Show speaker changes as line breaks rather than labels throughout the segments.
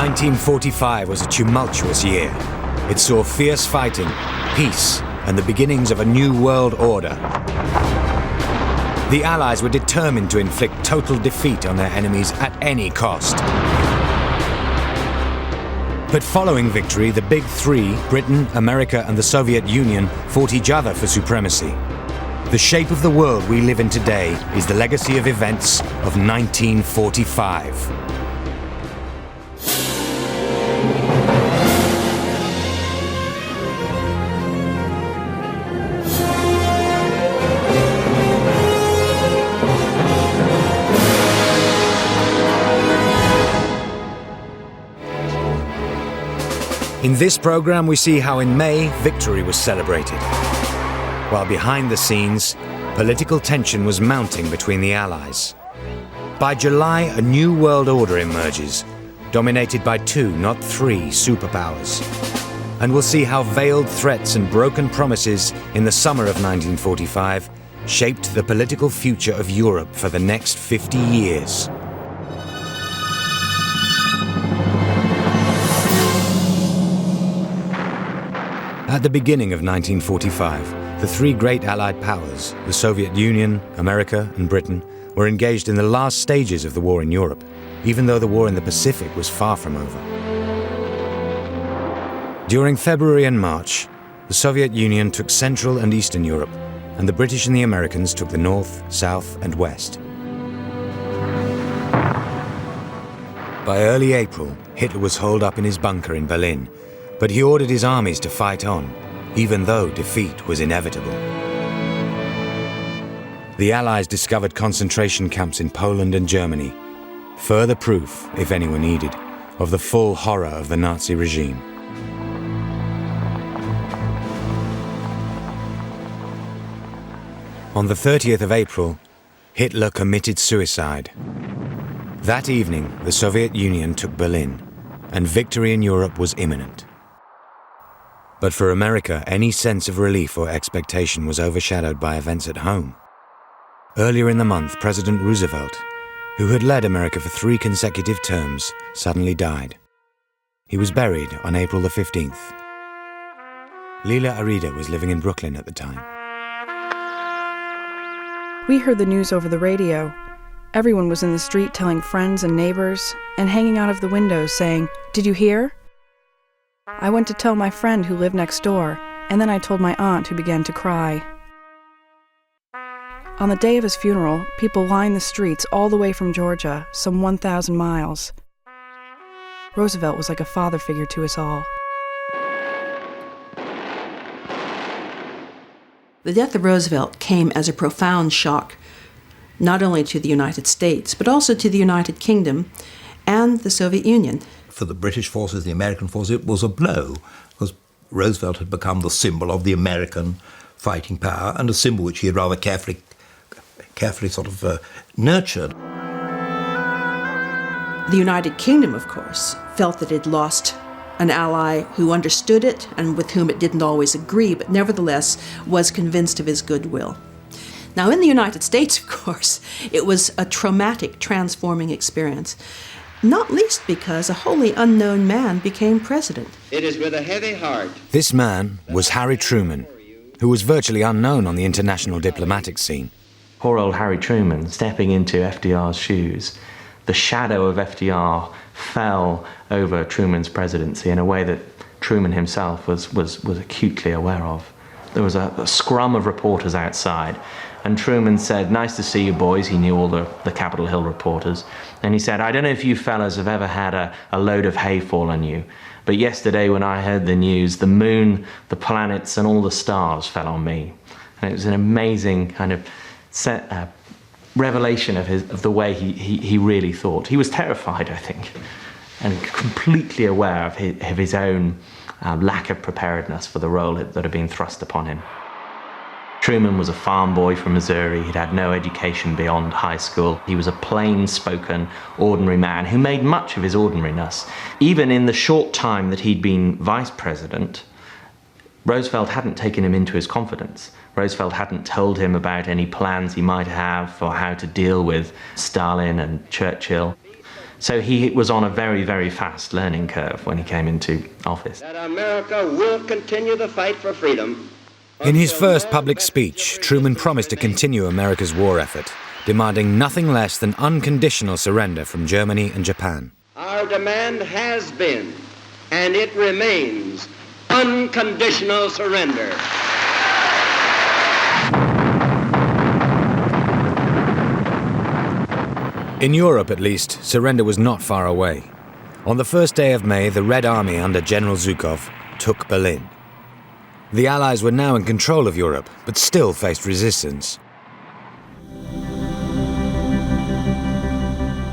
1945 was a tumultuous year. It saw fierce fighting, peace, and the beginnings of a new world order. The Allies were determined to inflict total defeat on their enemies at any cost. But following victory, the Big Three, Britain, America, and the Soviet Union, fought each other for supremacy. The shape of the world we live in today is the legacy of events of 1945. In this program, we see how in May, victory was celebrated, while behind the scenes, political tension was mounting between the Allies. By July, a new world order emerges, dominated by two, not three, superpowers. And we'll see how veiled threats and broken promises in the summer of 1945 shaped the political future of Europe for the next 50 years. At the beginning of 1945, the three great Allied powers, the Soviet Union, America, and Britain, were engaged in the last stages of the war in Europe, even though the war in the Pacific was far from over. During February and March, the Soviet Union took Central and Eastern Europe, and the British and the Americans took the North, South, and West. By early April, Hitler was holed up in his bunker in Berlin, but he ordered his armies to fight on, even though defeat was inevitable. The Allies discovered concentration camps in Poland and Germany, further proof, if any were needed, of the full horror of the Nazi regime. On the 30th of April, Hitler committed suicide. That evening, the Soviet Union took Berlin, and victory in Europe was imminent. But for America, any sense of relief or expectation was overshadowed by events at home. Earlier in the month, President Roosevelt, who had led America for 3 consecutive terms, suddenly died. He was buried on April the 15th. Leila Arida was living in Brooklyn at the time.
We heard the news over the radio. Everyone was in the street telling friends and neighbors and hanging out of the windows saying, "Did you hear?" I went to tell my friend who lived next door, and then I told my aunt, who began to cry. On the day of his funeral, people lined the streets all the way from Georgia, some 1,000 miles. Roosevelt was like a father figure to us all.
The death of Roosevelt came as a profound shock, not only to the United States, but also to the United Kingdom and the Soviet Union.
For the British forces, the American forces, it was a blow, because Roosevelt had become the symbol of the American fighting power, and a symbol which he had rather carefully sort of nurtured.
The United Kingdom, of course, felt that it lost an ally who understood it and with whom it didn't always agree, but nevertheless was convinced of his goodwill. Now, in the United States, of course, it was a traumatic, transforming experience, not least because a wholly unknown man became president.
It is with a heavy heart.
This man was Harry Truman, who was virtually unknown on the international diplomatic scene.
Poor old Harry Truman stepping into FDR's shoes. The shadow of FDR fell over Truman's presidency in a way that Truman himself was acutely aware of. There was a scrum of reporters outside, and Truman said, "Nice to see you boys." He knew all the Capitol Hill reporters. And he said, "I don't know if you fellas have ever had a load of hay fall on you, but yesterday when I heard the news, the moon, the planets, and all the stars fell on me." And it was an amazing kind of revelation of the way he really thought. He was terrified, I think, and completely aware of his own lack of preparedness for the role that had been thrust upon him. Truman was a farm boy from Missouri. He'd had no education beyond high school. He was a plain-spoken, ordinary man who made much of his ordinariness. Even in the short time that he'd been vice president, Roosevelt hadn't taken him into his confidence. Roosevelt hadn't told him about any plans he might have for how to deal with Stalin and Churchill. So he was on a very, very fast learning curve when he came into office.
That America will continue the fight for freedom.
In his first public speech, Truman promised to continue America's war effort, demanding nothing less than unconditional surrender from Germany and Japan.
Our demand has been, and it remains, unconditional surrender.
In Europe, at least, surrender was not far away. On the first day of May, the Red Army under General Zhukov took Berlin. The Allies were now in control of Europe, but still faced resistance.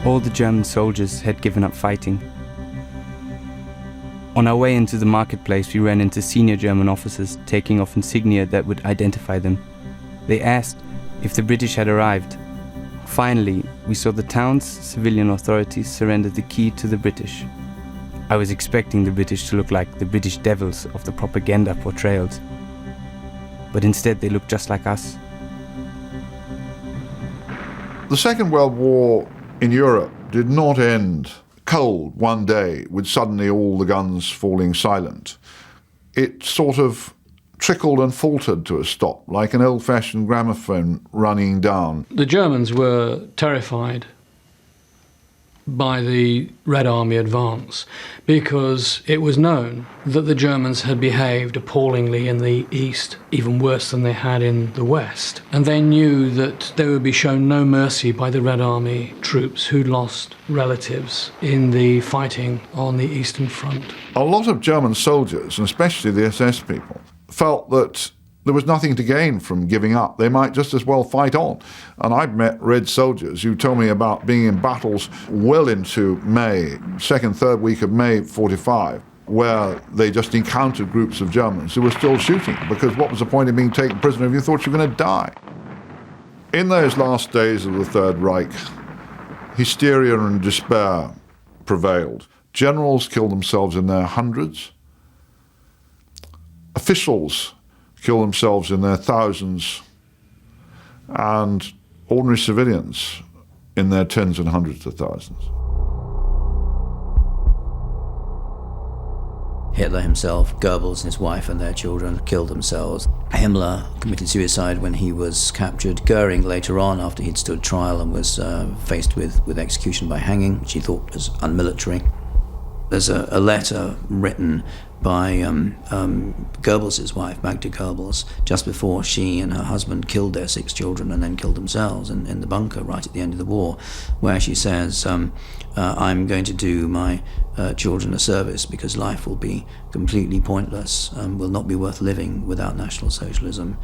All the German soldiers had given up fighting. On our way into the marketplace, we ran into senior German officers taking off insignia that would identify them. They asked if the British had arrived. Finally, we saw the town's civilian authorities surrender the key to the British. I was expecting the British to look like the British devils of the propaganda portrayals. But instead they looked just like us.
The Second World War in Europe did not end cold one day with suddenly all the guns falling silent. It sort of trickled and faltered to a stop, like an old-fashioned gramophone running down.
The Germans were terrified by the Red Army advance because it was known that the Germans had behaved appallingly in the east, even worse than they had in the west. And they knew that they would be shown no mercy by the Red Army troops who'd lost relatives in the fighting on the Eastern Front.
A lot of German soldiers, and especially the SS people, felt that there was nothing to gain from giving up. They might just as well fight on. And I've met Red soldiers who told me about being in battles well into May, second, third week of May 45, where they just encountered groups of Germans who were still shooting, because what was the point of being taken prisoner if you thought you were going to die? In those last days of the Third Reich, hysteria and despair prevailed. Generals killed themselves in their hundreds. Officials kill themselves in their thousands, and ordinary civilians in their tens and hundreds of thousands.
Hitler himself, Goebbels, his wife and their children killed themselves. Himmler committed suicide when he was captured. Goering later on, after he'd stood trial and was faced with execution by hanging, which he thought was unmilitary. There's a letter written by Goebbels' wife, Magda Goebbels, just before she and her husband killed their 6 children and then killed themselves in the bunker right at the end of the war, where she says, I'm going to do my children a service because life will be completely pointless, will not be worth living without National Socialism,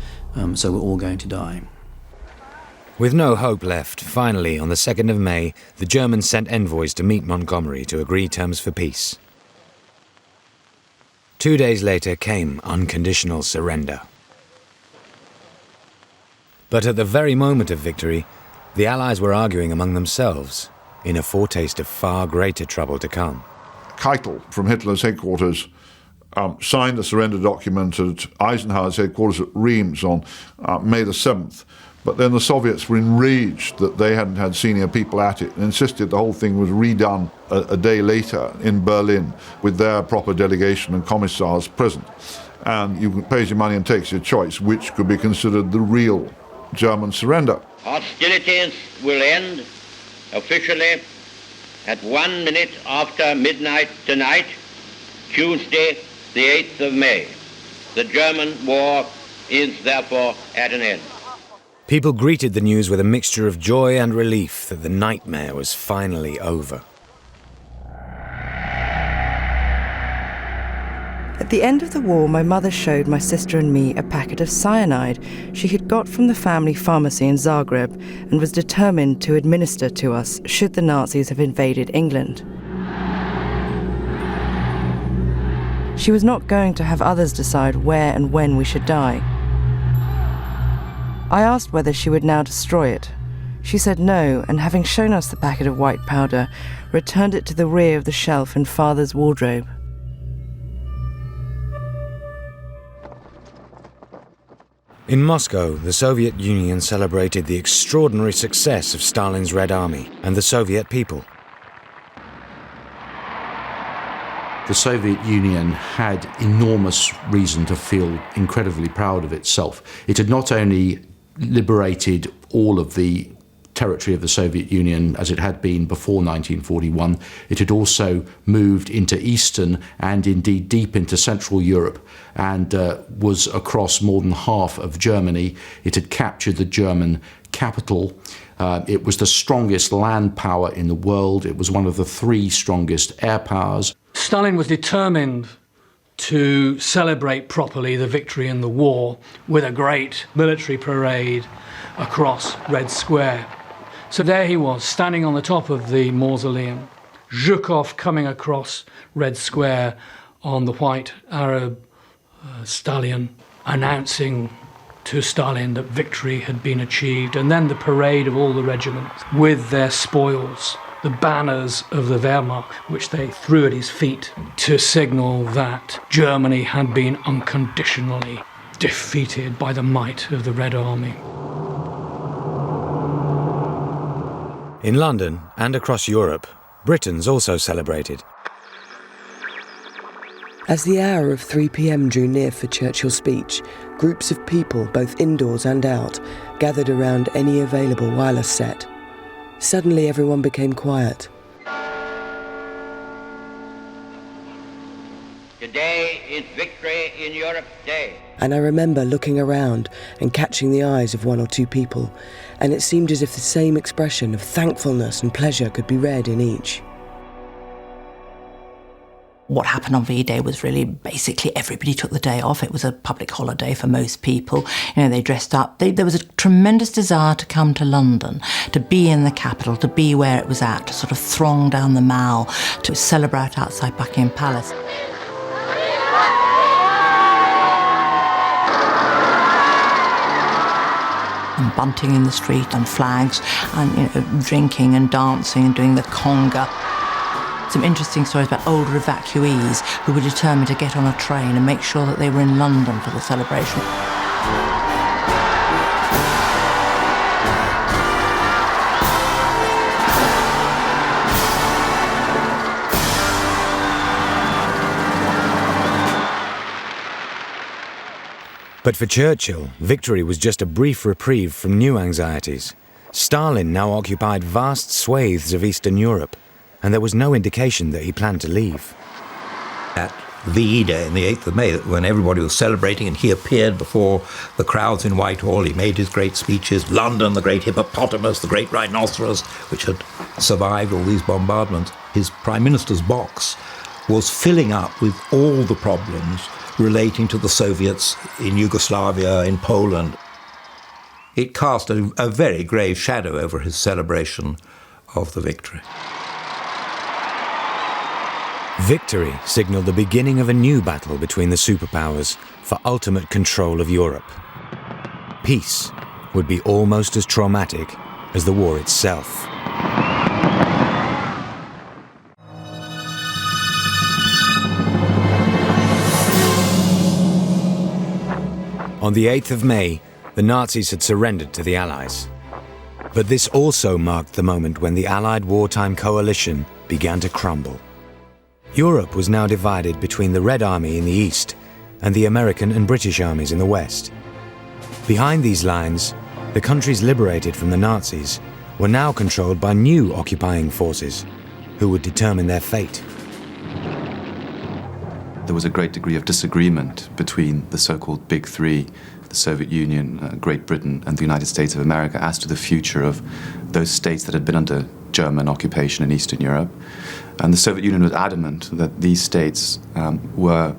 so we're all going to die.
With no hope left, finally, on the 2nd of May, the Germans sent envoys to meet Montgomery to agree terms for peace. 2 days later came unconditional surrender. But at the very moment of victory, the Allies were arguing among themselves, in a foretaste of far greater trouble to come.
Keitel, from Hitler's headquarters, signed a surrender document at Eisenhower's headquarters at Reims on May the 7th. But then the Soviets were enraged that they hadn't had senior people at it and insisted the whole thing was redone a day later in Berlin with their proper delegation and commissars present. And you pays your money and takes your choice, which could be considered the real German surrender.
Hostilities will end officially at 1 minute after midnight tonight, Tuesday, the 8th of May. The German war is therefore at an end.
People greeted the news with a mixture of joy and relief that the nightmare was finally over.
At the end of the war, my mother showed my sister and me a packet of cyanide she had got from the family pharmacy in Zagreb and was determined to administer to us should the Nazis have invaded England. She was not going to have others decide where and when we should die. I asked whether she would now destroy it. She said no, and having shown us the packet of white powder, returned it to the rear of the shelf in Father's wardrobe.
In Moscow, the Soviet Union celebrated the extraordinary success of Stalin's Red Army and the Soviet people.
the Soviet Union had enormous reason to feel incredibly proud of itself. It had not only liberated all of the territory of the Soviet Union as it had been before 1941, it had also moved into Eastern and indeed deep into Central Europe and was across more than half of Germany. It had captured the German capital. It was the strongest land power in the world. It was one of the three strongest air powers.
Stalin was determined to celebrate properly the victory in the war with a great military parade across Red Square. So there he was, standing on the top of the mausoleum, Zhukov coming across Red Square on the white Arab stallion, announcing to Stalin that victory had been achieved, and then the parade of all the regiments with their spoils, the banners of the Wehrmacht, which they threw at his feet to signal that Germany had been unconditionally defeated by the might of the Red Army.
In London and across Europe, Britons also celebrated.
As the hour of 3 p.m. drew near for Churchill's speech, groups of people, both indoors and out, gathered around any available wireless set. Suddenly everyone became quiet.
Today is Victory in Europe Day.
And I remember looking around and catching the eyes of one or two people, and it seemed as if the same expression of thankfulness and pleasure could be read in each.
What happened on V-Day was really basically everybody took the day off. It was a public holiday for most people. You know, they dressed up. There was a tremendous desire to come to London, to be in the capital, to be where it was at, to sort of throng down the Mall, to celebrate outside Buckingham Palace. And bunting in the street and flags and drinking and dancing and doing the conga. Some interesting stories about older evacuees who were determined to get on a train and make sure that they were in London for the celebration.
But for Churchill, victory was just a brief reprieve from new anxieties. Stalin now occupied vast swathes of Eastern Europe, and there was no indication that he planned to leave.
At VE Day on the 8th of May, when everybody was celebrating and he appeared before the crowds in Whitehall, he made his great speeches, London, the great hippopotamus, the great rhinoceros, which had survived all these bombardments. His Prime Minister's box was filling up with all the problems relating to the Soviets in Yugoslavia, in Poland. It cast a very grave shadow over his celebration of the victory.
Victory signalled the beginning of a new battle between the superpowers for ultimate control of Europe. Peace would be almost as traumatic as the war itself. On the 8th of May, the Nazis had surrendered to the Allies. But this also marked the moment when the Allied wartime coalition began to crumble. Europe was now divided between the Red Army in the east and the American and British armies in the west. Behind these lines, the countries liberated from the Nazis were now controlled by new occupying forces who would determine their fate.
There was a great degree of disagreement between the so-called Big Three, the Soviet Union, Great Britain, and the United States of America as to the future of those states that had been under German occupation in Eastern Europe. And the Soviet Union was adamant that these states were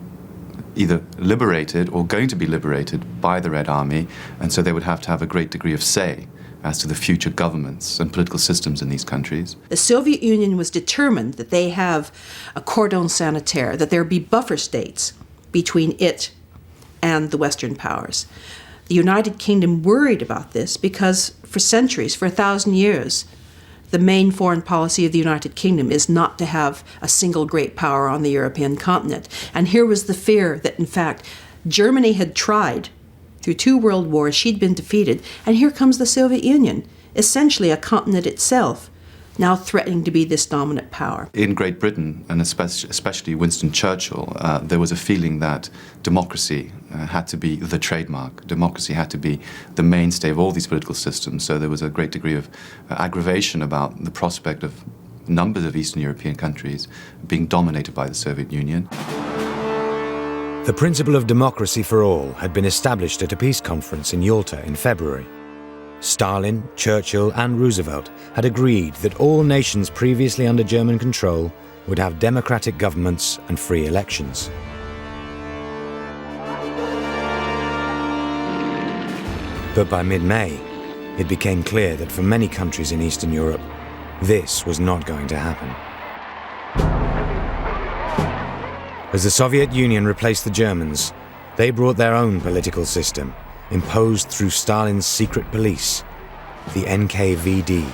either liberated or going to be liberated by the Red Army, and so they would have to have a great degree of say as to the future governments and political systems in these countries.
The Soviet Union was determined that they have a cordon sanitaire, that there be buffer states between it and the Western powers. The United Kingdom worried about this because for centuries, for 1,000 years, the main foreign policy of the United Kingdom is not to have a single great power on the European continent. And here was the fear that, in fact, Germany had tried through 2 world wars, she'd been defeated, and here comes the Soviet Union, essentially a continent itself, now threatening to be this dominant power.
In Great Britain, and especially Winston Churchill, there was a feeling that democracy had to be the trademark. Democracy had to be the mainstay of all these political systems. So there was a great degree of aggravation about the prospect of numbers of Eastern European countries being dominated by the Soviet Union.
The principle of democracy for all had been established at a peace conference in Yalta in February. Stalin, Churchill and Roosevelt had agreed that all nations previously under German control would have democratic governments and free elections. But by mid-May, it became clear that for many countries in Eastern Europe, this was not going to happen. As the Soviet Union replaced the Germans, they brought their own political system, imposed through Stalin's secret police, the NKVD.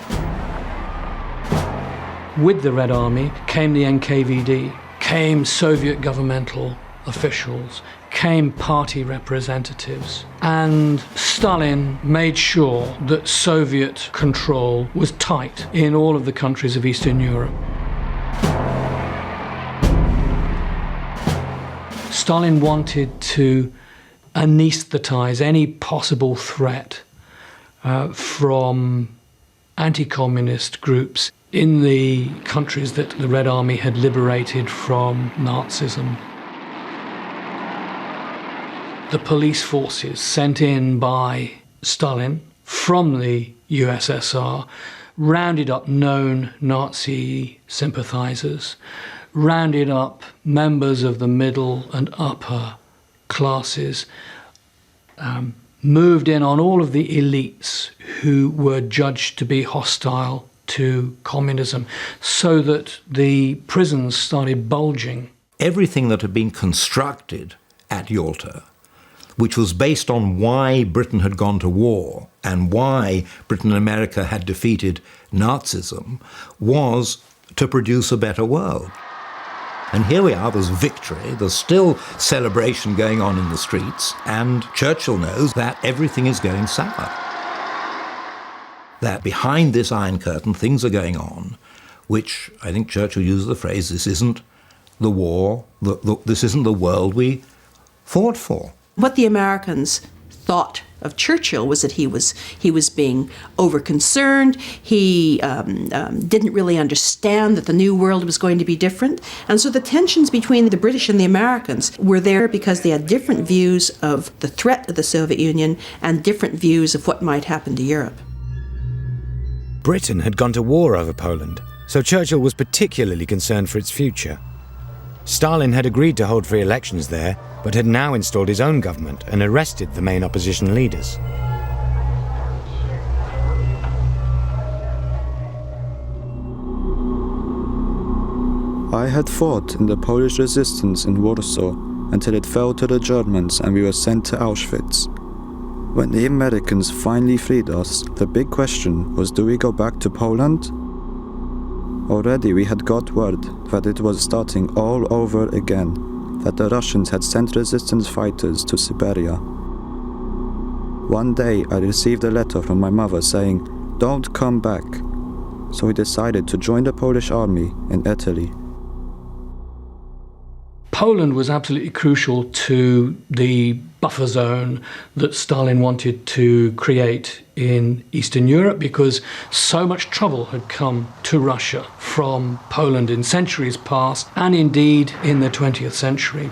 With the Red Army came the NKVD, came Soviet governmental officials, came party representatives, and Stalin made sure that Soviet control was tight in all of the countries of Eastern Europe. Stalin wanted to anesthetize any possible threat from anti-communist groups in the countries that the Red Army had liberated from Nazism. The police forces sent in by Stalin from the USSR rounded up known Nazi sympathizers, rounded up members of the middle and upper classes, moved in on all of the elites who were judged to be hostile to communism, so that the prisons started bulging.
Everything that had been constructed at Yalta, which was based on why Britain had gone to war and why Britain and America had defeated Nazism, was to produce a better world. And here we are, there's victory, there's still celebration going on in the streets, and Churchill knows that everything is going sour. That behind this Iron Curtain, things are going on, which I think Churchill uses the phrase, this isn't the war, this isn't the world we fought for.
What the Americans thought of Churchill was that he was being over-concerned. He didn't really understand that the new world was going to be different. And so the tensions between the British and the Americans were there because they had different views of the threat of the Soviet Union and different views of what might happen to Europe.
Britain had gone to war over Poland, so Churchill was particularly concerned for its future. Stalin had agreed to hold free elections there, but had now installed his own government and arrested the main opposition leaders.
I had fought in the Polish resistance in Warsaw until it fell to the Germans and we were sent to Auschwitz. When the Americans finally freed us, the big question was, do we go back to Poland? Already we had got word that it was starting all over again, that the Russians had sent resistance fighters to Siberia. One day I received a letter from my mother saying, "Don't come back." So we decided to join the Polish army in Italy.
Poland was absolutely crucial to the buffer zone that Stalin wanted to create in Eastern Europe, because so much trouble had come to Russia from Poland in centuries past, and indeed in the 20th century.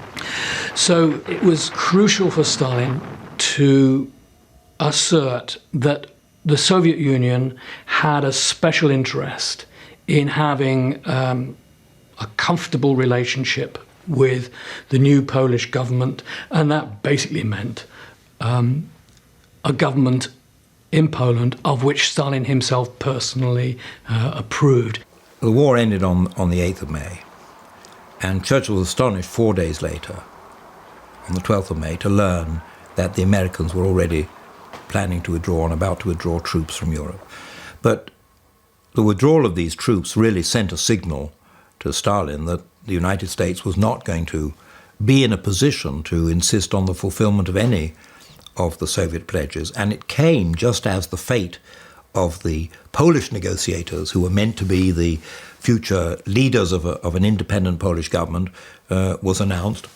So it was crucial for Stalin to assert that the Soviet Union had a special interest in having a comfortable relationship with the new Polish government, and that basically meant a government in Poland of which Stalin himself personally approved.
The war ended on the 8th of May, and Churchill was astonished 4 days later, on the 12th of May, to learn that the Americans were already planning to withdraw and about to withdraw troops from Europe. But the withdrawal of these troops really sent a signal to Stalin that the United States was not going to be in a position to insist on the fulfillment of any of the Soviet pledges, and it came just as the fate of the Polish negotiators, who were meant to be the future leaders of an independent Polish government, was announced.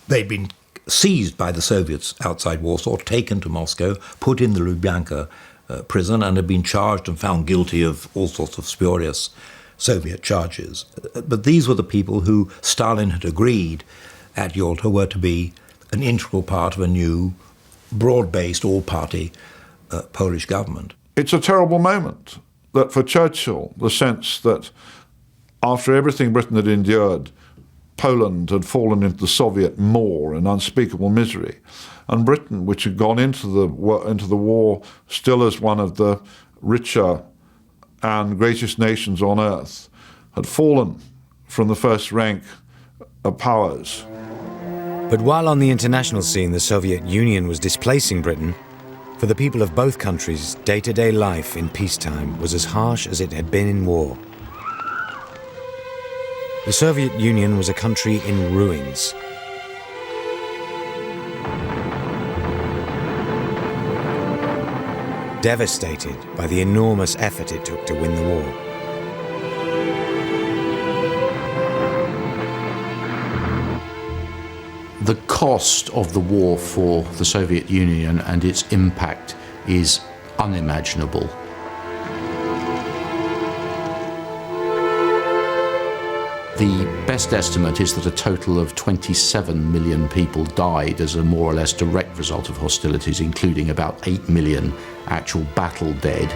They'd been seized by the Soviets outside Warsaw, taken to Moscow, put in the Lubyanka prison, and had been charged and found guilty of all sorts of spurious Soviet charges. But these were the people who Stalin had agreed at Yalta were to be an integral part of a new, broad-based, all-party Polish government.
It's a terrible moment that for Churchill, the sense that after everything Britain had endured, Poland had fallen into the Soviet maw in unspeakable misery, and Britain, which had gone into the war still as one of the richer and greatest nations on earth, had fallen from the first rank of powers.
But while on the international scene the Soviet Union was displacing Britain, for the people of both countries, day-to-day life in peacetime was as harsh as it had been in war. The Soviet Union was a country in ruins. Devastated by the enormous effort it took to win the war.
The cost of the war for the Soviet Union and its impact is unimaginable. The best estimate is that a total of 27 million people died as a more or less direct result of hostilities, including about 8 million actual battle dead.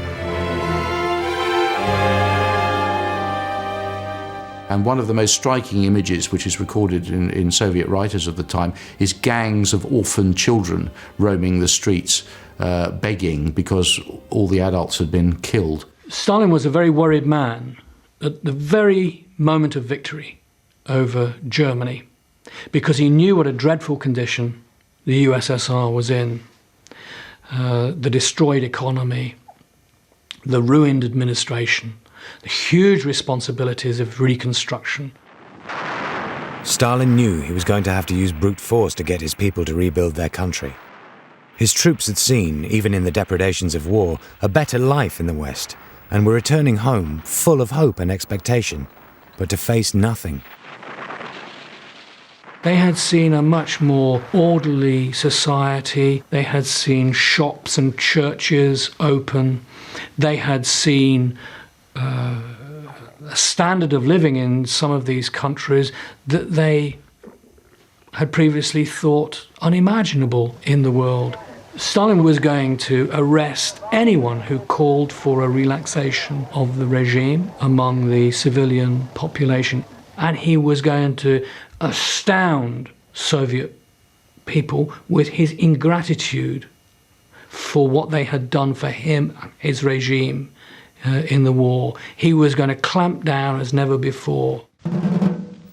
And one of the most striking images, which is recorded in Soviet writers of the time, is gangs of orphan children roaming the streets, begging because all the adults had been killed.
Stalin was a very worried man at the very moment of victory over Germany, because he knew what a dreadful condition the USSR was in. The destroyed economy, the ruined administration, the huge responsibilities of reconstruction.
Stalin knew he was going to have to use brute force to get his people to rebuild their country. His troops had seen, even in the depredations of war, a better life in the West, and were returning home full of hope and expectation, but to face nothing.
They had seen a much more orderly society. They had seen shops and churches open. They had seen a standard of living in some of these countries that they had previously thought unimaginable in the world. Stalin was going to arrest anyone who called for a relaxation of the regime among the civilian population, and he was going to astound Soviet people with his ingratitude for what they had done for him and his regime in the war. He was going to clamp down as never before.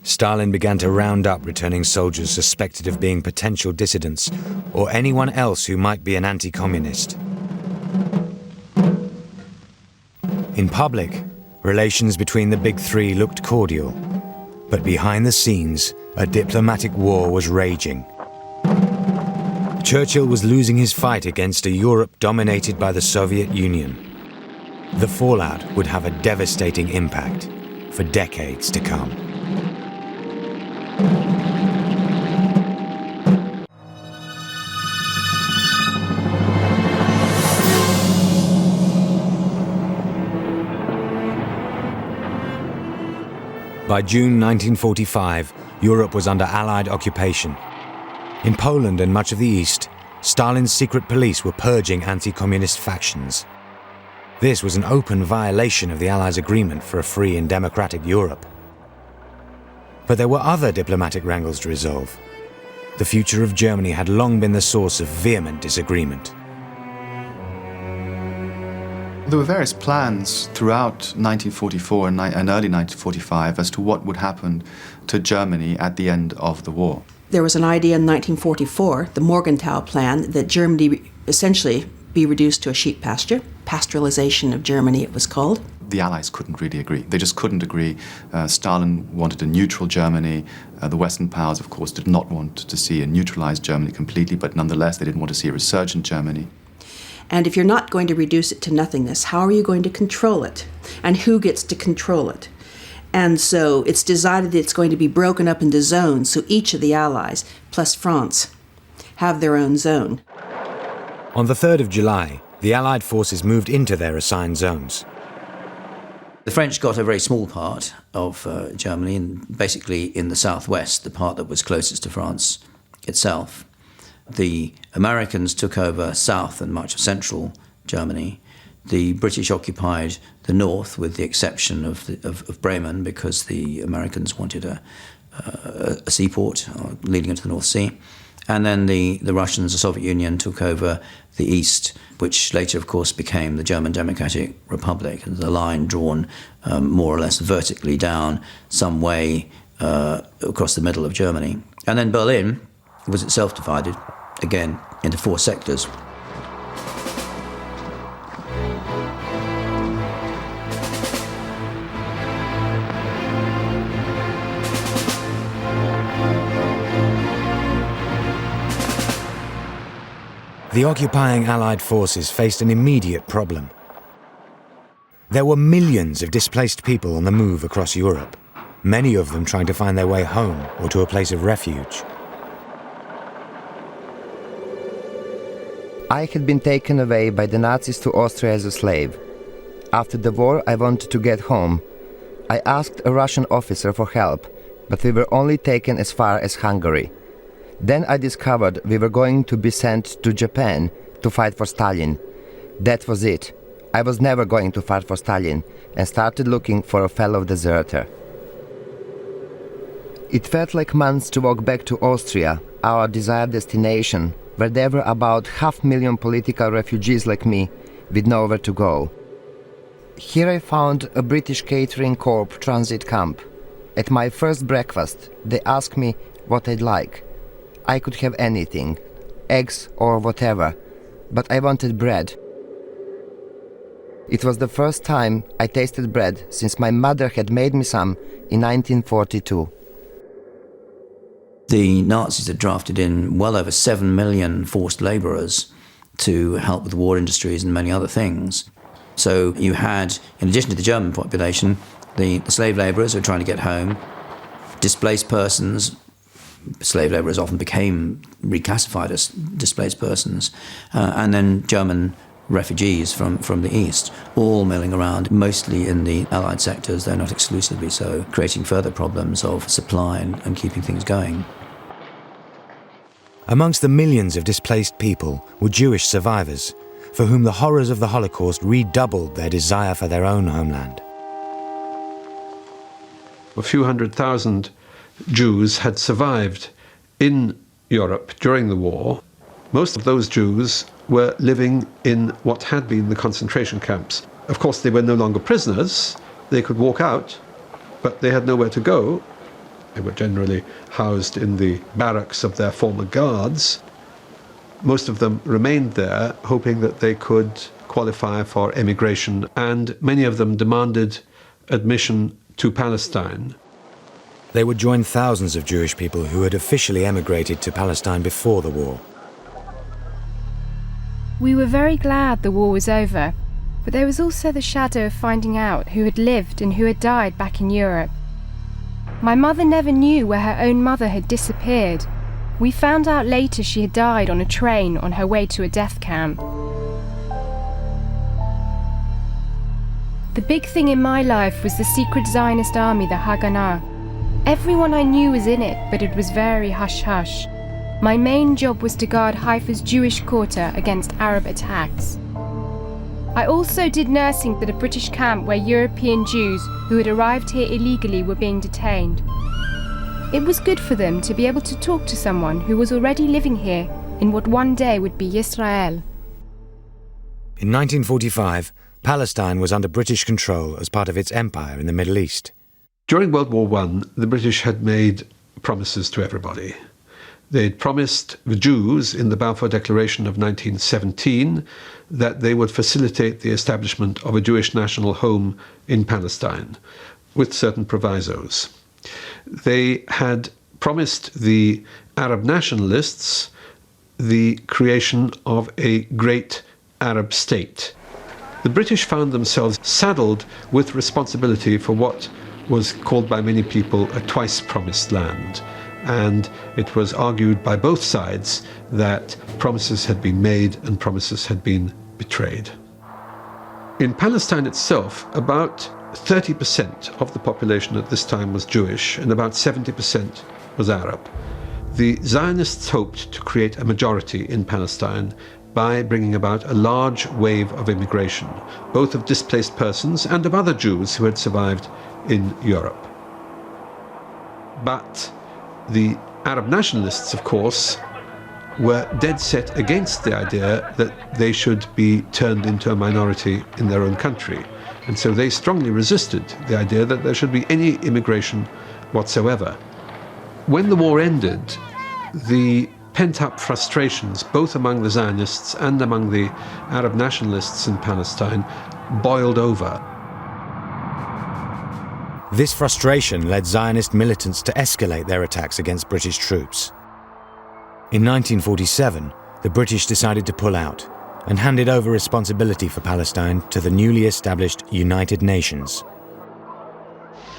Stalin began to round up returning soldiers suspected of being potential dissidents or anyone else who might be an anti-communist. In public, relations between the big three looked cordial, but behind the scenes, a diplomatic war was raging. Churchill was losing his fight against a Europe dominated by the Soviet Union. The fallout would have a devastating impact for decades to come. By June 1945, Europe was under Allied occupation. In Poland and much of the East, Stalin's secret police were purging anti-communist factions. This was an open violation of the Allies' agreement for a free and democratic Europe. But there were other diplomatic wrangles to resolve. The future of Germany had long been the source of vehement disagreement.
There were various plans throughout 1944 and early 1945 as to what would happen to Germany at the end of the war.
There was an idea in 1944, the Morgenthau Plan, that Germany essentially be reduced to a sheep pasture. Pastoralization of Germany, it was called.
The Allies couldn't really agree. They just couldn't agree. Stalin wanted a neutral Germany. The Western powers, of course, did not want to see a neutralized Germany completely, but nonetheless, they didn't want to see a resurgent Germany.
And if you're not going to reduce it to nothingness, how are you going to control it? And who gets to control it? And so it's decided it's going to be broken up into zones, so each of the Allies, plus France, have their own zone.
On the 3rd of July, the Allied forces moved into their assigned zones.
The French got a very small part of Germany, and basically in the southwest, the part that was closest to France itself. The Americans took over south and much of central Germany. The British occupied the north, with the exception of Bremen, because the Americans wanted a seaport leading into the North Sea. And then the Russians, the Soviet Union, took over the east, which later, of course, became the German Democratic Republic, and the line drawn more or less vertically down some way across the middle of Germany. And then Berlin was itself divided, again, into 4 sectors.
The occupying Allied forces faced an immediate problem. There were millions of displaced people on the move across Europe, many of them trying to find their way home or to a place of refuge.
I had been taken away by the Nazis to Austria as a slave. After the war, I wanted to get home. I asked a Russian officer for help, but we were only taken as far as Hungary. Then I discovered we were going to be sent to Japan to fight for Stalin. That was it. I was never going to fight for Stalin, and started looking for a fellow deserter. It felt like months to walk back to Austria, our desired destination, where there were about 500,000 political refugees like me, with nowhere to go. Here I found a British catering corps transit camp. At my first breakfast, they asked me what I'd like. I could have anything, eggs or whatever, but I wanted bread. It was the first time I tasted bread since my mother had made me some in 1942.
The Nazis had drafted in well over 7 million forced labourers to help with the war industries and many other things. So you had, in addition to the German population, the slave labourers who were trying to get home, displaced persons. Slave labourers often became reclassified as displaced persons, and then German refugees from the east, all milling around, mostly in the Allied sectors, though not exclusively so, creating further problems of supply and keeping things going.
Amongst the millions of displaced people were Jewish survivors, for whom the horrors of the Holocaust redoubled their desire for their own homeland.
A few 100,000 Jews had survived in Europe during the war. Most of those Jews were living in what had been the concentration camps. Of course, they were no longer prisoners. They could walk out, but they had nowhere to go. They were generally housed in the barracks of their former guards. Most of them remained there, hoping that they could qualify for emigration, and many of them demanded admission to Palestine.
They would join thousands of Jewish people who had officially emigrated to Palestine before the war.
We were very glad the war was over, but there was also the shadow of finding out who had lived and who had died back in Europe. My mother never knew where her own mother had disappeared. We found out later she had died on a train on her way to a death camp. The big thing in my life was the secret Zionist army, the Haganah. Everyone I knew was in it, but it was very hush-hush. My main job was to guard Haifa's Jewish quarter against Arab attacks. I also did nursing at a British camp where European Jews who had arrived here illegally were being detained. It was good for them to be able to talk to someone who was already living here in what one day would be Israel.
In 1945, Palestine was under British control as part of its empire in the Middle East.
During World War I, the British had made promises to everybody. They'd promised the Jews in the Balfour Declaration of 1917 that they would facilitate the establishment of a Jewish national home in Palestine, with certain provisos. They had promised the Arab nationalists the creation of a great Arab state. The British found themselves saddled with responsibility for what was called by many people a twice-promised land. And it was argued by both sides that promises had been made and promises had been betrayed. In Palestine itself, about 30% of the population at this time was Jewish and about 70% was Arab. The Zionists hoped to create a majority in Palestine by bringing about a large wave of immigration, both of displaced persons and of other Jews who had survived in Europe. But the Arab nationalists, of course, were dead set against the idea that they should be turned into a minority in their own country. And so they strongly resisted the idea that there should be any immigration whatsoever. When the war ended, the pent-up frustrations, both among the Zionists and among the Arab nationalists in Palestine, boiled over.
This frustration led Zionist militants to escalate their attacks against British troops. In 1947, the British decided to pull out and handed over responsibility for Palestine to the newly established United Nations.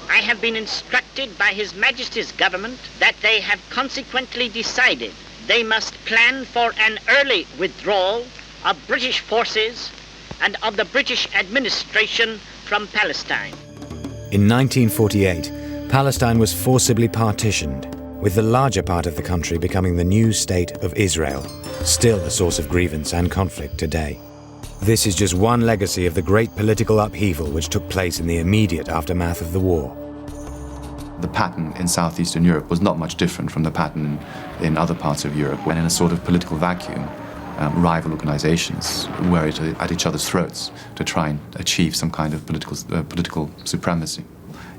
I have been instructed by His Majesty's government that they have consequently decided they must plan for an early withdrawal of British forces and of the British administration from Palestine.
In 1948, Palestine was forcibly partitioned, with the larger part of the country becoming the new state of Israel, still a source of grievance and conflict today. This is just one legacy of the great political upheaval which took place in the immediate aftermath of the war.
The pattern in southeastern Europe was not much different from the pattern in other parts of Europe, when in a sort of political vacuum, rival organizations were at each other's throats to try and achieve some kind of political supremacy.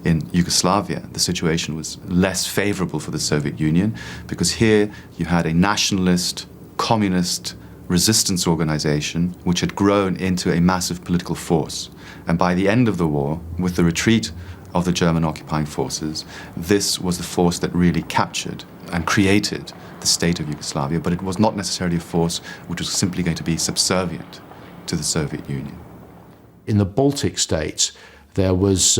In Yugoslavia, the situation was less favorable for the Soviet Union because here you had a nationalist, communist resistance organization which had grown into a massive political force. And by the end of the war, with the retreat of the German occupying forces, this was the force that really captured and created the state of Yugoslavia, but it was not necessarily a force which was simply going to be subservient to the Soviet Union.
In the Baltic states, there was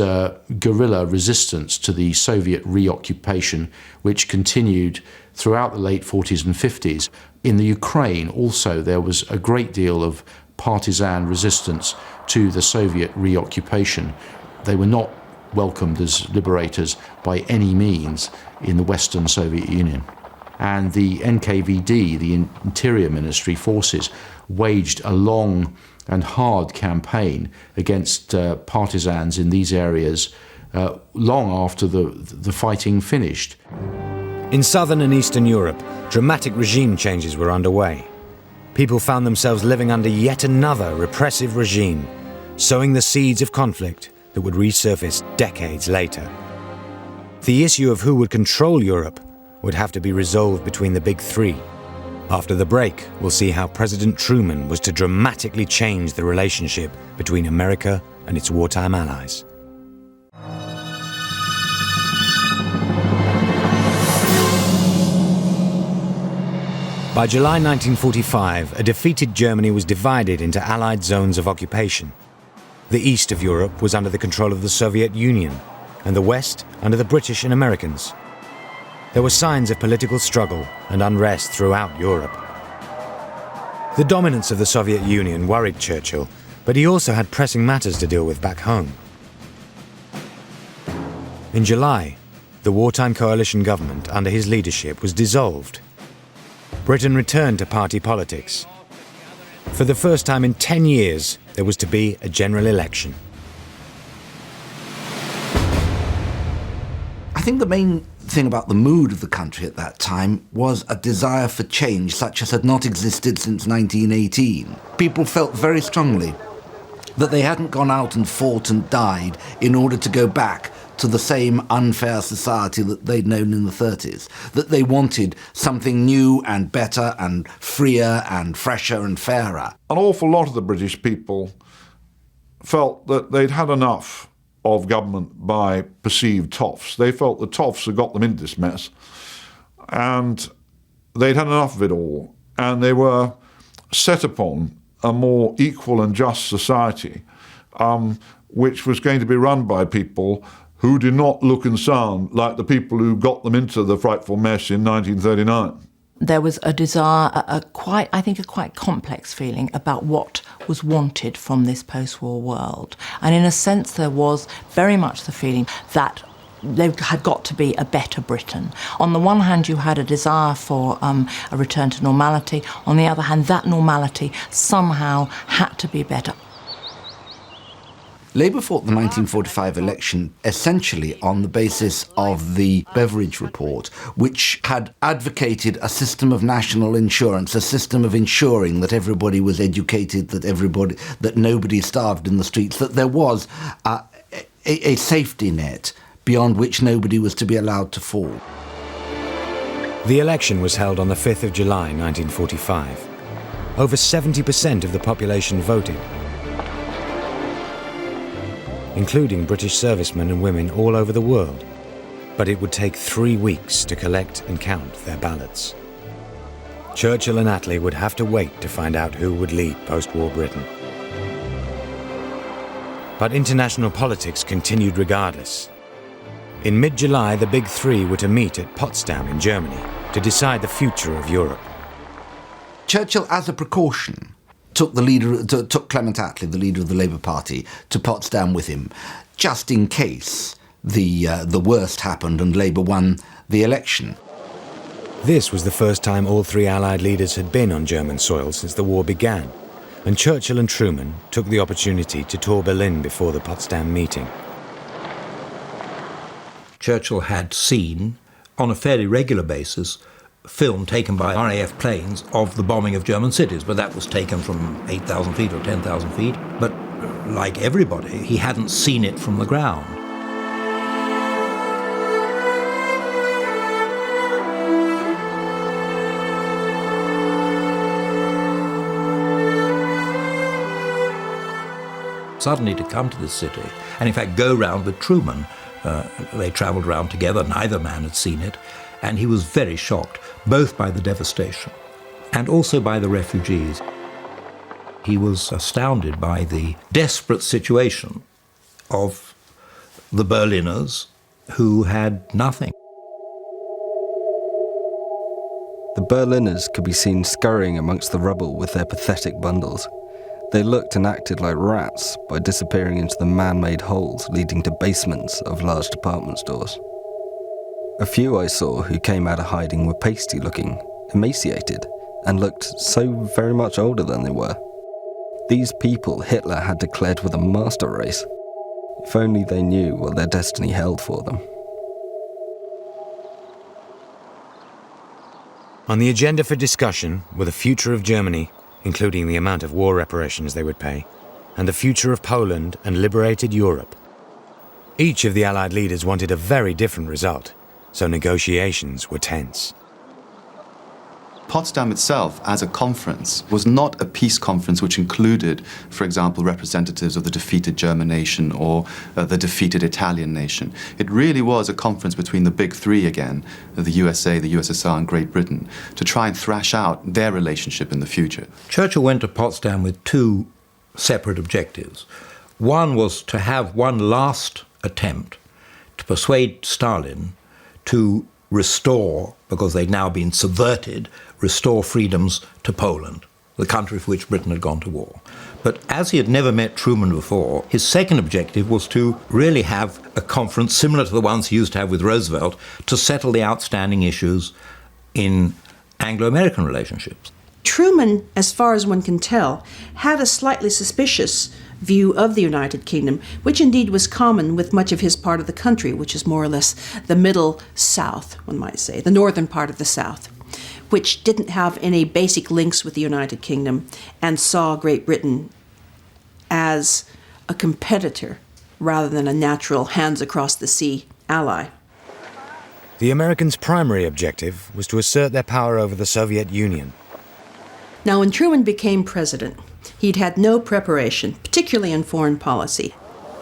guerrilla resistance to the Soviet reoccupation, which continued throughout the late 40s and 50s. In the Ukraine also, there was a great deal of partisan resistance to the Soviet reoccupation. They were not welcomed as liberators by any means in the Western Soviet Union. And the NKVD, the Interior Ministry forces, waged a long and hard campaign against partisans in these areas long after the fighting finished.
In southern and eastern Europe, dramatic regime changes were underway. People found themselves living under yet another repressive regime, sowing the seeds of conflict that would resurface decades later. The issue of who would control Europe would have to be resolved between the big three. After the break, we'll see how President Truman was to dramatically change the relationship between America and its wartime allies. By July 1945, a defeated Germany was divided into Allied zones of occupation. The east of Europe was under the control of the Soviet Union, and the west under the British and Americans. There were signs of political struggle and unrest throughout Europe. The dominance of the Soviet Union worried Churchill, but he also had pressing matters to deal with back home. In July, the wartime coalition government under his leadership was dissolved. Britain returned to party politics. For the first time in 10 years, there was to be a general election.
I think the main thing about the mood of the country at that time was a desire for change such as had not existed since 1918. People felt very strongly that they hadn't gone out and fought and died in order to go back to the same unfair society that they'd known in the 30s, that they wanted something new and better and freer and fresher and fairer.
An awful lot of the British people felt that they'd had enough of government by perceived toffs. They felt the toffs had got them into this mess, and they'd had enough of it all, and they were set upon a more equal and just society, which was going to be run by people who did not look and sound like the people who got them into the frightful mess in 1939.
There was a desire, a quite complex feeling about what was wanted from this post-war world. And in a sense, there was very much the feeling that there had got to be a better Britain. On the one hand, you had a desire for a return to normality. On the other hand, that normality somehow had to be better.
Labour fought the 1945 election essentially on the basis of the Beveridge Report, which had advocated a system of national insurance, a system of ensuring that everybody was educated, that nobody starved in the streets, that there was a safety net beyond which nobody was to be allowed to fall.
The election was held on the 5th of July 1945. Over 70% of the population voted, including British servicemen and women all over the world. But it would take 3 weeks to collect and count their ballots. Churchill and Attlee would have to wait to find out who would lead post-war Britain. But international politics continued regardless. In mid-July, the Big Three were to meet at Potsdam in Germany to decide the future of Europe.
Churchill, as a precaution, took Clement Attlee, the leader of the Labour Party, to Potsdam with him, just in case the worst happened and Labour won the election.
This was the first time all three Allied leaders had been on German soil since the war began, and Churchill and Truman took the opportunity to tour Berlin before the Potsdam meeting.
Churchill had seen, on a fairly regular basis, film taken by RAF planes of the bombing of German cities, but that was taken from 8,000 feet or 10,000 feet. But like everybody, he hadn't seen it from the ground. Suddenly to come to this city, and in fact go round with Truman, they travelled around together, neither man had seen it, and he was very shocked, both by the devastation and also by the refugees. He was astounded by the desperate situation of the Berliners who had nothing.
The Berliners could be seen scurrying amongst the rubble with their pathetic bundles. They looked and acted like rats by disappearing into the man-made holes leading to basements of large department stores. A few I saw who came out of hiding were pasty-looking, emaciated, and looked so very much older than they were. These people Hitler had declared were the master race. If only they knew what their destiny held for them.
On the agenda for discussion were the future of Germany, including the amount of war reparations they would pay, and the future of Poland and liberated Europe. Each of the Allied leaders wanted a very different result, so negotiations were tense.
Potsdam itself, as a conference, was not a peace conference which included, for example, representatives of the defeated German nation or the defeated Italian nation. It really was a conference between the Big Three again, the USA, the USSR and Great Britain, to try and thrash out their relationship in the future.
Churchill went to Potsdam with two separate objectives. One was to have one last attempt to persuade Stalin to restore, because they'd now been subverted, restore freedoms to Poland, the country for which Britain had gone to war. But as he had never met Truman before, his second objective was to really have a conference similar to the ones he used to have with Roosevelt to settle the outstanding issues in Anglo-American relationships.
Truman, as far as one can tell, had a slightly suspicious view of the United Kingdom, which indeed was common with much of his part of the country, which is more or less the middle South, one might say, the northern part of the South, which didn't have any basic links with the United Kingdom and saw Great Britain as a competitor rather than a natural hands-across-the-sea ally.
The Americans' primary objective was to assert their power over the Soviet Union.
Now, when Truman became president, he'd had no preparation, particularly in foreign policy.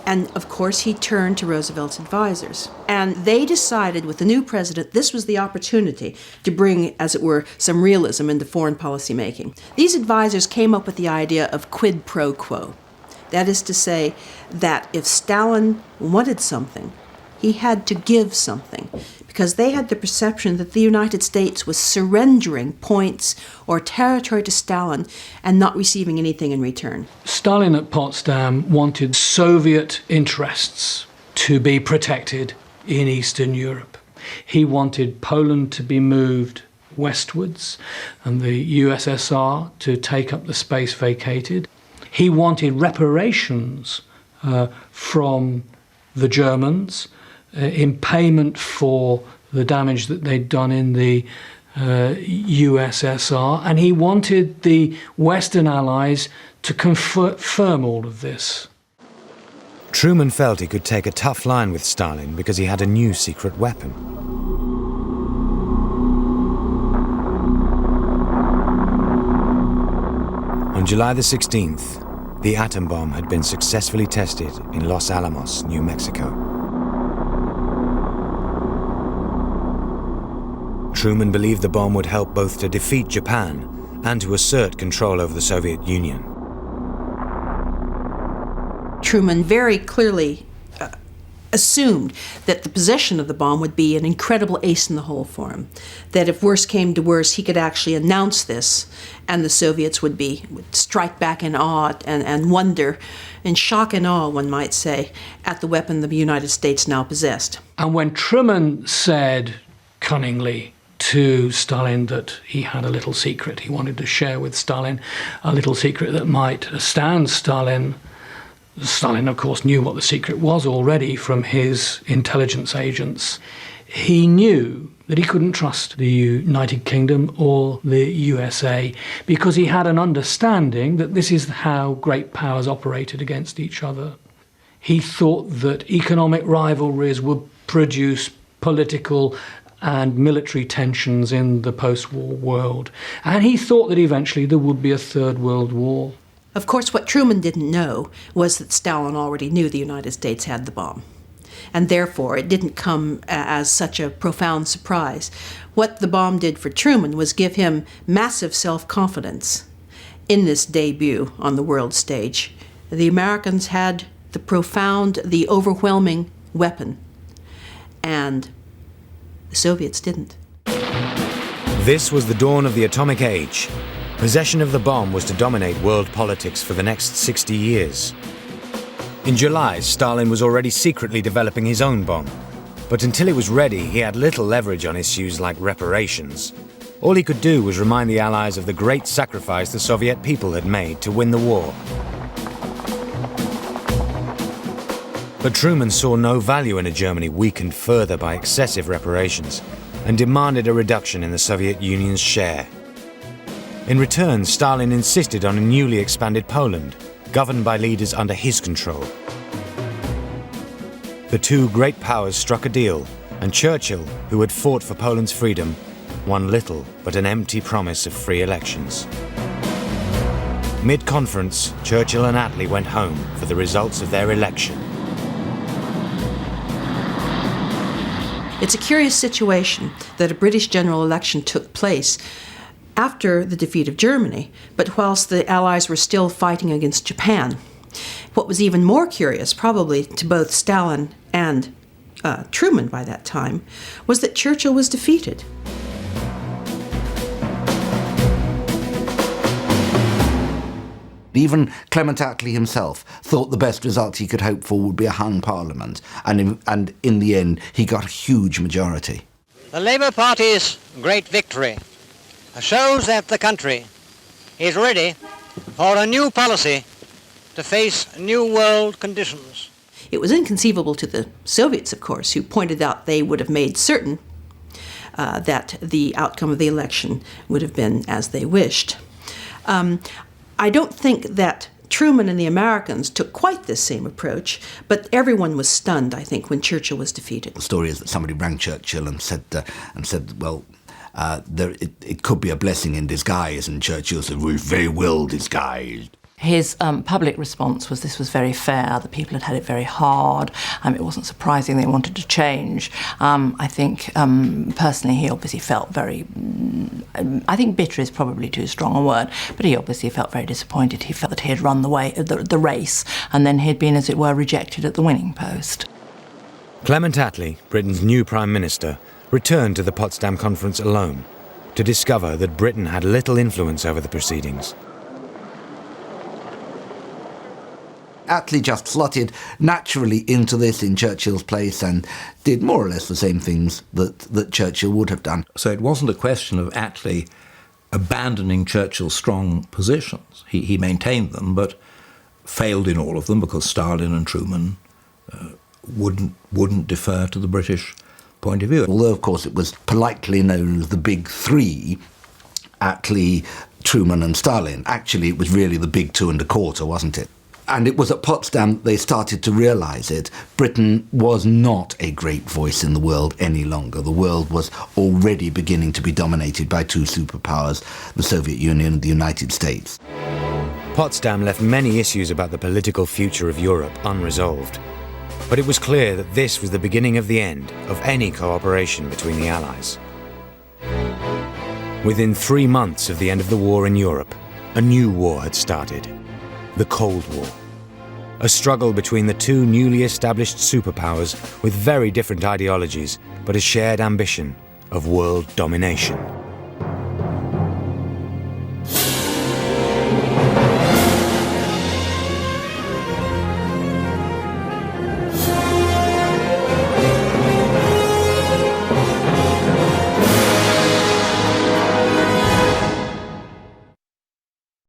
And of course, he turned to Roosevelt's advisors. And they decided with the new president, this was the opportunity to bring, as it were, some realism into foreign policy making. These advisors came up with the idea of quid pro quo. That is to say that if Stalin wanted something, he had to give something, because they had the perception that the United States was surrendering points or territory to Stalin and not receiving anything in return.
Stalin at Potsdam wanted Soviet interests to be protected in Eastern Europe. He wanted Poland to be moved westwards and the USSR to take up the space vacated. He wanted reparations from the Germans in payment for the damage that they'd done in the USSR, and he wanted the Western Allies to confirm all of this.
Truman felt he could take a tough line with Stalin because he had a new secret weapon. On July the 16th, the atom bomb had been successfully tested in Los Alamos, New Mexico. Truman believed the bomb would help both to defeat Japan and to assert control over the Soviet Union.
Truman very clearly assumed that the possession of the bomb would be an incredible ace in the hole for him, that if worse came to worse, he could actually announce this, and the Soviets would strike back in awe and wonder, in shock and awe, one might say, at the weapon the United States now possessed.
And when Truman said cunningly to Stalin that he had a little secret, he wanted to share with Stalin a little secret that might astound Stalin. Stalin, of course, knew what the secret was already from his intelligence agents. He knew that he couldn't trust the United Kingdom or the USA because he had an understanding that this is how great powers operated against each other. He thought that economic rivalries would produce political and military tensions in the post-war world. And he thought that eventually there would be a Third World War.
Of course, what Truman didn't know was that Stalin already knew the United States had the bomb. And therefore, it didn't come as such a profound surprise. What the bomb did for Truman was give him massive self-confidence in this debut on the world stage. The Americans had the overwhelming weapon, and the Soviets didn't.
This was the dawn of the atomic age. Possession of the bomb was to dominate world politics for the next 60 years. In July, Stalin was already secretly developing his own bomb. But until it was ready, he had little leverage on issues like reparations. All he could do was remind the Allies of the great sacrifice the Soviet people had made to win the war. But Truman saw no value in a Germany weakened further by excessive reparations and demanded a reduction in the Soviet Union's share. In return, Stalin insisted on a newly expanded Poland, governed by leaders under his control. The two great powers struck a deal, and Churchill, who had fought for Poland's freedom, won little but an empty promise of free elections. Mid-conference, Churchill and Attlee went home for the results of their election.
It's a curious situation that a British general election took place after the defeat of Germany, but whilst the Allies were still fighting against Japan. What was even more curious, probably to both Stalin and Truman by that time, was that Churchill was defeated.
Even Clement Attlee himself thought the best result he could hope for would be a hung parliament, and in the end he got a huge majority.
The Labour Party's great victory shows that the country is ready for a new policy to face new world conditions.
It was inconceivable to the Soviets, of course, who pointed out they would have made certain that the outcome of the election would have been as they wished. I don't think that Truman and the Americans took quite this same approach, but everyone was stunned, I think, when Churchill was defeated.
The story is that somebody rang Churchill and said, well, it could be a blessing in disguise, and Churchill said, well, very well disguised.
His public response was this was very fair, the people had it very hard, it wasn't surprising they wanted to change. I think personally he obviously felt very, I think bitter is probably too strong a word, but he obviously felt very disappointed. He felt that he had run the race, and then he'd been, as it were, rejected at the winning post.
Clement Attlee, Britain's new Prime Minister, returned to the Potsdam Conference alone to discover that Britain had little influence over the proceedings.
Attlee just slotted naturally into this in Churchill's place and did more or less the same things that Churchill would have done.
So it wasn't a question of Attlee abandoning Churchill's strong positions. He maintained them, but failed in all of them because Stalin and Truman wouldn't defer to the British point of view.
Although, of course, it was politely known as the Big Three, Attlee, Truman and Stalin. Actually, it was really the Big Two and a Quarter, wasn't it? And it was at Potsdam they started to realise it. Britain was not a great voice in the world any longer. The world was already beginning to be dominated by two superpowers, the Soviet Union and the United States.
Potsdam left many issues about the political future of Europe unresolved. But it was clear that this was the beginning of the end of any cooperation between the Allies. Within 3 months of the end of the war in Europe, a new war had started. The Cold War. A struggle between the two newly established superpowers with very different ideologies, but a shared ambition of world domination.